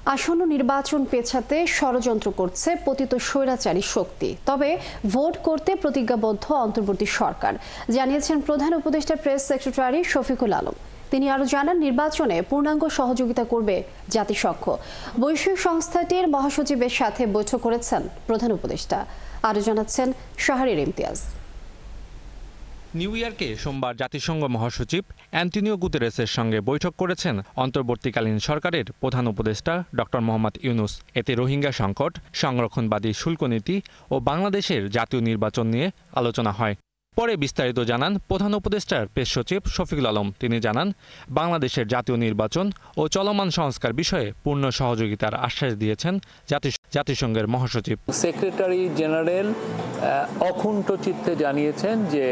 আসন্ন নির্বাচন পেছাতে ষড়যন্ত্র করছে পতিত স্বৈরাচারী শক্তি, তবে ভোট করতে প্রতিজ্ঞাবদ্ধ অন্তর্বর্তী সরকার, জানিয়েছেন প্রধান উপদেষ্টা প্রেস সেক্রেটারি শফিকুল আলম। তিনি আরো জানান, নির্বাচনে পূর্ণাঙ্গ সহযোগিতা করবে জাতিসংঘ। বৈশ্বিক সংস্থাটির মহাসচিবের সাথে বৈঠক করেছেন প্রধান উপদেষ্টা। আরো জানাচ্ছেন শাহরিয়ার ইমতিয়াজ। নিউ ইয়র্কে সোমবার জাতিসংঘ মহাসচিব অ্যান্টনিও গুতেরেসের সঙ্গে বৈঠক করেছেন অন্তর্বর্তীকালীন সরকারের প্রধান উপদেষ্টা ডক্টর মোহাম্মদ ইউনুস। এতে রোহিঙ্গা সংকট, সংরক্ষণবাদী শুল্ক নীতি ও বাংলাদেশের জাতীয় নির্বাচন নিয়ে আলোচনা হয়। পরে বিস্তারিত জানান প্রধান উপদেষ্টার প্রেস সচিব শফিকুল আলম। তিনি জানান, বাংলাদেশের জাতীয় নির্বাচন ও চলমান সংস্কার বিষয়ে পূর্ণ সহযোগিতার আশ্বাস দিয়েছেন জাতিসংঘের মহাসচিব। সেক্রেটারি জেনারেল অকুণ্ঠ চিত্তে জানিয়েছেন যে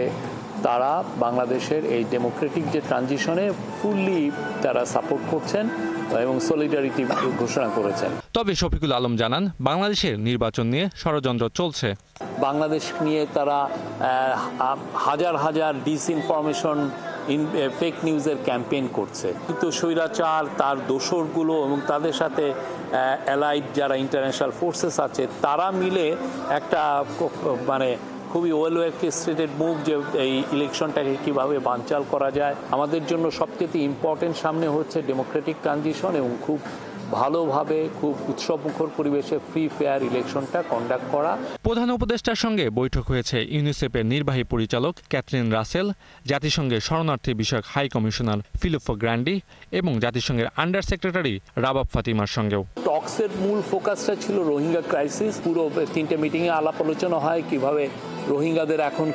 তারা বাংলাদেশের এই ডেমোক্রেটিক যে ট্রানজিশনে ফুললি তারা সাপোর্ট করছেন এবং সলিডারিটি ঘোষণা করেছেন। তবে শফিকুল আলম জানান, বাংলাদেশের নির্বাচন নিয়ে ষড়যন্ত্র চলছে। বাংলাদেশ নিয়ে তারা হাজার হাজার ডিসইনফরমেশন ফেক নিউজের ক্যাম্পেইন করছে, কিন্তু স্বৈরাচার তার দোসরগুলো এবং তাদের সাথে অ্যালাইড যারা ইন্টারন্যাশনাল ফোর্সেস আছে তারা মিলে একটা খুবই ওয়েল অর্কেস্ট্রেটেড মুভ, যে এই ইলেকশনটাকে কিভাবে বানচাল করা যায়। আমাদের জন্য সবচেয়ে ইম্পর্টেন্ট সামনে হচ্ছে ডেমোক্রেটিক ট্রানজিশন এবং খুব ভালোভাবে খুব উৎসবমুখর পরিবেশে ফ্রি ফেয়ার ইলেকশনটা কন্ডাক্ট করা। প্রধান উপদেষ্টার সঙ্গে বৈঠক হয়েছে ইউনিসেফের নির্বাহী পরিচালক ক্যাথরিন রাসেল, জাতিসংঘের শরণার্থী বিষয়ক হাই কমিশনার ফিলিপো গ্র্যান্ডি এবং জাতিসংঘের আন্ডার সেক্রেটারি রাবাব ফাতিমার সঙ্গেও। টক্সের মূল ফোকাসটা ছিল রোহিঙ্গা ক্রাইসিস। পুরো 3টে মিটিংয়ে আলাপ আলোচনা হয় কিভাবে রোহিঙ্গাদের এখন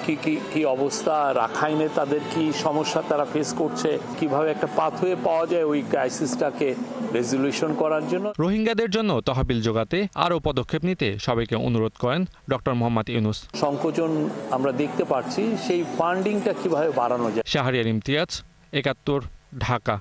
কি অবস্থা, রাখাইনে তাদের কি সমস্যা তারা ফেস করছে, কিভাবে একটা পাথওয়ে পাওয়া যায় ওই ক্রাইসিসটাকে রেজলিউশন করার জন্য। রোহিঙ্গাদের জন্য তহবিল জোগাতে আরও পদক্ষেপ নিতে সবাইকে অনুরোধ করেন ডক্টর মোহাম্মদ ইউনুস। সংকোচন আমরা দেখতে পাচ্ছি, সেই ফান্ডিংটা কিভাবে বাড়ানো যায়। শাহরিয়ার ইমতিয়াজ, ৭১, ঢাকা।